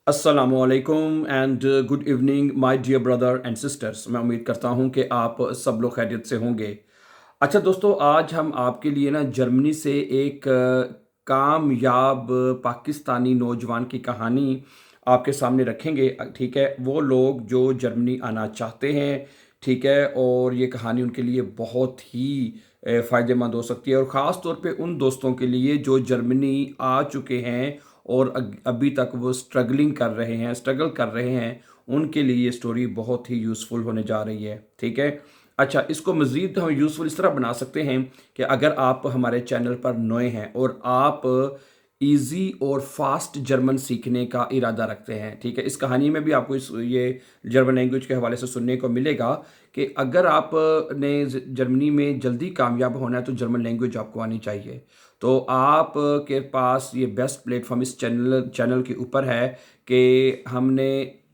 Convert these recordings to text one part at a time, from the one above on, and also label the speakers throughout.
Speaker 1: अस्सलामुअलैकुम and good evening my dear brother and sisters. मैं उम्मीद करता हूं कि आप सब लोग खैरियत से होंगे। अच्छा दोस्तों, आज हम आपके लिए ना जर्मनी से एक कामयाब पाकिस्तानी नौजवान की कहानी आपके सामने रखेंगे। ठीक है, वो लोग जो जर्मनी आना चाहते हैं, ठीक है, और ये कहानी उनके लिए बहुत ही फ़ायदेमंद हो सकती है, और ख़ास तौर पे उन दोस्तों के लिए जो जर्मनी आ चुके हैं और अभी तक वो स्ट्रगल कर रहे हैं, उनके लिए ये स्टोरी बहुत ही यूज़फुल होने जा रही है। ठीक है। अच्छा, इसको मज़ीद हम यूज़फुल इस तरह बना सकते हैं कि अगर आप हमारे चैनल पर नए हैं और आप इजी और फास्ट जर्मन सीखने का इरादा रखते हैं, ठीक है, इस कहानी में भी आपको इस ये जर्मन लैंग्वेज के हवाले से सुनने को मिलेगा कि अगर आप ने जर्मनी में जल्दी कामयाब होना है तो जर्मन लैंग्वेज आपको आनी चाहिए। तो आप के पास ये बेस्ट प्लेटफॉर्म इस चैनल के ऊपर है कि हमने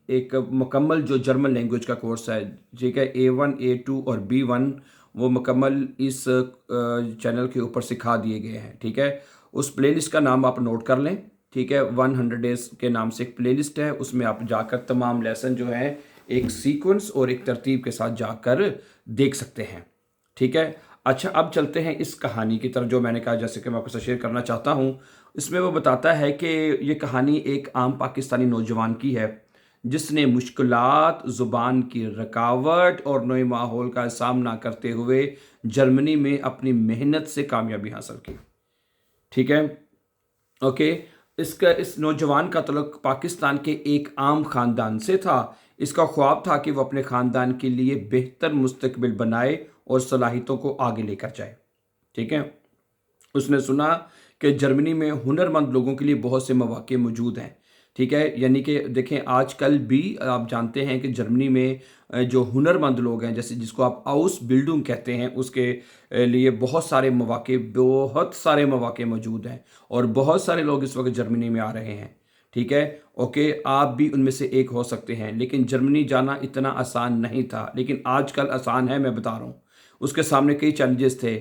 Speaker 1: एक मुकम्मल जो जर्मन लैंग्वेज का कोर्स है, ठीक है, A1 A2 और B1, वो मुकम्मल इस चैनल के ऊपर सिखा दिए गए हैं। ठीक है, उस प्लेलिस्ट का नाम आप नोट कर लें। ठीक है, 100 डेज के नाम से एक प्लेलिस्ट है, उसमें आप जाकर तमाम लेसन जो है एक सीक्वेंस और एक तरतीब के साथ जाकर देख सकते हैं। ठीक है। अच्छा, अब चलते हैं इस कहानी की तरफ, जो मैंने कहा जैसे कि मैं आपके साथ शेयर करना चाहता हूँ। इसमें वो बताता है कि ये कहानी एक आम पाकिस्तानी नौजवान की है जिसने मुश्किलात, ज़ुबान की रुकावट और नए माहौल का सामना करते हुए जर्मनी में अपनी मेहनत से कामयाबी हासिल की। ठीक है। ओके। इस नौजवान का तल्लुक पाकिस्तान के एक आम ख़ानदान से था। इसका ख्वाब था कि वो अपने ख़ानदान के लिए बेहतर मुस्तकबिल बनाए और सलाहियतों को आगे लेकर जाए। ठीक है। उसने सुना कि जर्मनी में हुनरमंद लोगों के लिए बहुत से मौके मौजूद हैं। ठीक है, यानी कि देखें, आजकल भी आप जानते हैं कि जर्मनी में जो हुनरमंद लोग हैं, जैसे जिसको आप आउस बिल्डिंग कहते हैं, उसके लिए बहुत सारे मौके मौजूद हैं, और बहुत सारे लोग इस वक्त जर्मनी में आ रहे हैं। ठीक है। ओके, आप भी उनमें से एक हो सकते हैं, लेकिन जर्मनी जाना इतना आसान नहीं था, लेकिन आजकल आसान है, मैं बता रहा हूँ। उसके सामने कई चैलेंजेस थे।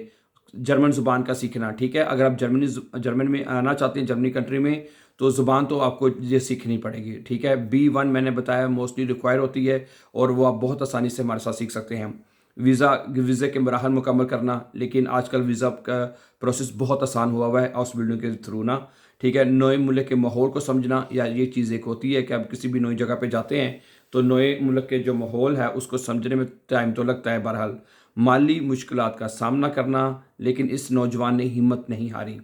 Speaker 1: जर्मन ज़ुबान का सीखना, ठीक है, अगर आप जर्मन में आना चाहते हैं, जर्मनी कंट्री में, तो ज़ुबान तो आपको ये सीखनी पड़ेगी। ठीक है, B1 मैंने बताया मोस्टली रिक्वायर होती है, और वो आप बहुत आसानी से हमारे साथ सीख सकते हैं। वीज़े के मराहल मुकम्मल करना, लेकिन आजकल वीज़ा का प्रोसेस बहुत आसान हुआ है हाउस बिल्डिंग के थ्रू ना। ठीक है, नए मुल्क के माहौल को समझना, या ये चीज़ एक होती है कि आप किसी भी नई जगह पे जाते हैं तो नए मुल्क के जो माहौल है उसको समझने में टाइम तो लगता है। बहरहाल, माली मुश्किलात का सामना करना, लेकिन इस नौजवान ने हिम्मत नहीं हारी।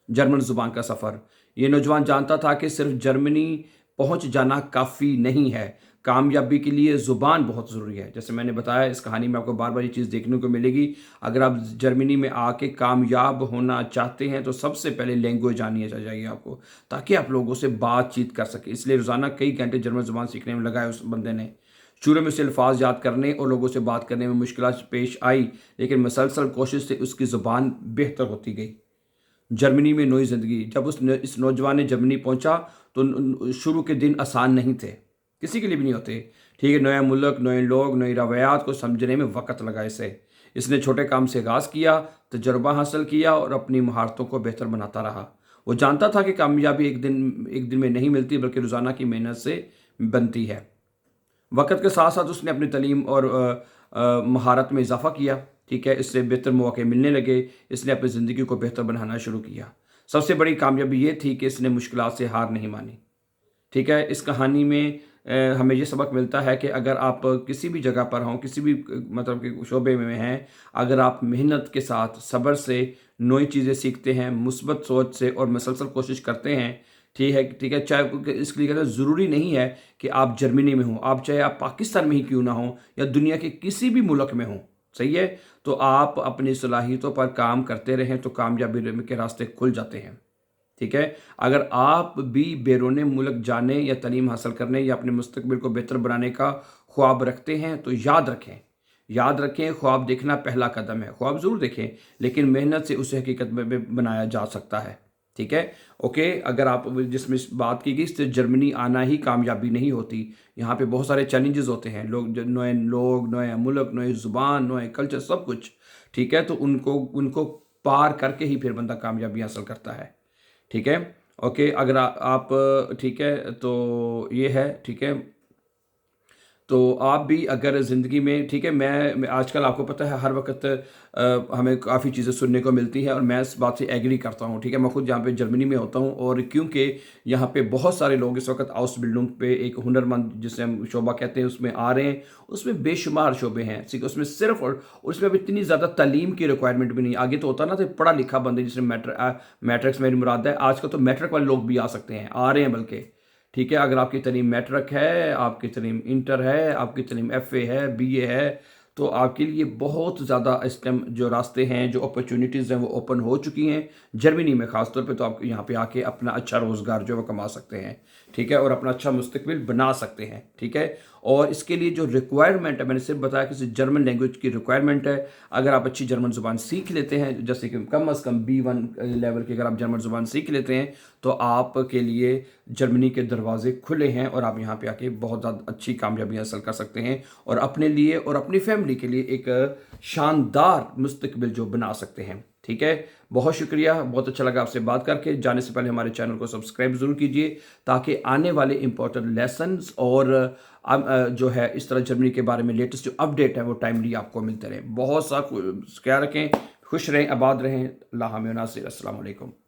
Speaker 1: जर्मन ज़ुबान का सफ़र। ये नौजवान जानता था कि सिर्फ जर्मनी पहुंच जाना काफ़ी नहीं है, कामयाबी के लिए ज़ुबान बहुत ज़रूरी है। जैसे मैंने बताया, इस कहानी में आपको बार बार ये चीज़ देखने को मिलेगी। अगर आप जर्मनी में आके कामयाब होना चाहते हैं तो सबसे पहले लैंग्वेज आनी चाहिए आपको, ताकि आप लोगों से बातचीत कर सकें। इसलिए रोज़ाना कई घंटे जर्मन ज़ुबान सीखने में लगाए उस बंदे ने। शुरू में उसे अल्फाज याद करने और लोगों से बात करने में मुश्किलात पेश आई, लेकिन मुसलसल कोशिश से उसकी ज़ुबान बेहतर होती गई। जर्मनी में नई ज़िंदगी। जब इस नौजवान ने जर्मनी पहुंचा तो शुरू के दिन आसान नहीं थे, किसी के लिए भी नहीं होते। ठीक है, नया मुल्क, नए लोग, नई रवायात को समझने में वक़्त लगा इसे। इसने छोटे काम से आगाज़ किया, तजुर्बा हासिल किया और अपनी महारतों को बेहतर बनाता रहा। वो जानता था कि कामयाबी एक दिन में नहीं मिलती, बल्कि रोज़ाना की मेहनत से बनती है। वक़्त के साथ साथ उसने अपनी तालीम और महारत में इजाफ़ा किया। ठीक है, इससे बेहतर मौके मिलने लगे। इसने अपनी ज़िंदगी को बेहतर बनाना शुरू किया। सबसे बड़ी कामयाबी ये थी कि इसने मुश्किलात से हार नहीं मानी। ठीक है, इस कहानी में हमें ये सबक मिलता है कि अगर आप किसी भी जगह पर हों, किसी भी मतलब कि शोबे में हैं, अगर आप मेहनत के साथ, सब्र से नई चीज़ें सीखते हैं, मुस्बत सोच से और मुसलसल कोशिश करते हैं, ठीक है, चाहे इसके लिए कहते हैं ज़रूरी नहीं है कि आप जर्मनी में हों, आप चाहे आप पाकिस्तान में ही क्यों ना हों, या दुनिया के किसी भी मुल्क में हों, सही है, तो आप अपनी सलाहियतों पर काम करते रहें तो कामयाबी के रास्ते खुल जाते हैं। ठीक है, अगर आप भी बैरून मुल्क जाने या तालीम हासिल करने या अपने मुस्तकबिल को बेहतर बनाने का ख्वाब रखते हैं तो याद रखें, ख्वाब देखना पहला कदम है। ख्वाब ज़रूर देखें, लेकिन मेहनत से उसे हकीकत में बनाया जा सकता है। ठीक है। ओके, अगर आप जिसमें इस बात की गई, सिर्फ जर्मनी आना ही कामयाबी नहीं होती। यहाँ पे बहुत सारे चैलेंजेस होते हैं, नए लोग, नए मुल्क, नई ज़ुबान, नए कल्चर, सब कुछ। ठीक है, तो उनको उनको पार करके ही फिर बंदा कामयाबी हासिल करता है। ठीक है। ओके, अगर आप ठीक है, तो ये है, ठीक है। तो आप भी अगर ज़िंदगी में, ठीक है, मैं आजकल आपको पता है हर वक़्त हमें काफ़ी चीज़ें सुनने को मिलती हैं और मैं इस बात से एग्री करता हूँ, ठीक है। मैं खुद यहाँ पे जर्मनी में होता हूँ और क्योंकि यहाँ पे बहुत सारे लोग इस वक़्त आउसबिल्डिंग पे एक हुनरमंद जिसे हम शोबा कहते हैं उसमें आ रहे हैं, उसमें बेशुमार शोबे हैं, ठीक है। उसमें सिर्फ़ और उसमें अब इतनी ज़्यादा तालीम की रिक्वायरमेंट भी नहीं, आगे तो होता ना तो पढ़ा लिखा बंदा जिसने मैट्रिक्स मेरी मुराद है, आजकल तो मैट्रिक वाले लोग भी आ सकते हैं, आ रहे हैं बल्कि, ठीक है। अगर आपकी तलीम मैट्रिक है, आपकी तलीम इंटर है, आपकी तलीम एफए है, बीए है, तो आपके लिए बहुत ज़्यादा इस टाइम जो रास्ते हैं, जो अपॉर्चुनिटीज़ हैं वो ओपन हो चुकी हैं जर्मनी में ख़ास तौर पे। तो आप यहाँ पे आके अपना अच्छा रोज़गार जो है वो कमा सकते हैं, ठीक है, और अपना अच्छा मुस्तकबिल बना सकते हैं, ठीक है। और इसके लिए जो रिक्वायरमेंट है, मैंने सिर्फ बताया कि जर्मन लैंग्वेज की रिक्वायरमेंट है। अगर आप अच्छी जर्मन ज़ुबान सीख लेते हैं, जैसे कि कम अज़ कम B1 लेवल की अगर आप जर्मन ज़ुबान सीख लेते हैं, तो आपके लिए जर्मनी के दरवाजे खुले हैं और आप यहाँ पे आके बहुत ज़्यादा अच्छी कामयाबी हासिल कर सकते हैं और अपने लिए और अपनी फैमिली के लिए एक शानदार मुस्तकबिल जो बना सकते हैं, ठीक है। बहुत शुक्रिया, बहुत अच्छा लगा आपसे बात करके। जाने से पहले हमारे चैनल को सब्सक्राइब ज़रूर कीजिए ताकि आने वाले इंपॉर्टेंट लेसन्स और जो है इस तरह जर्मनी के बारे में लेटेस्ट जो अपडेट है वो टाइमली आपको मिलते रहे। बहुत सा ख्याल रखें, खुश रहें, आबाद रहें। अल्लाह हामिद नासिर। अस्सलाम वालेकुम।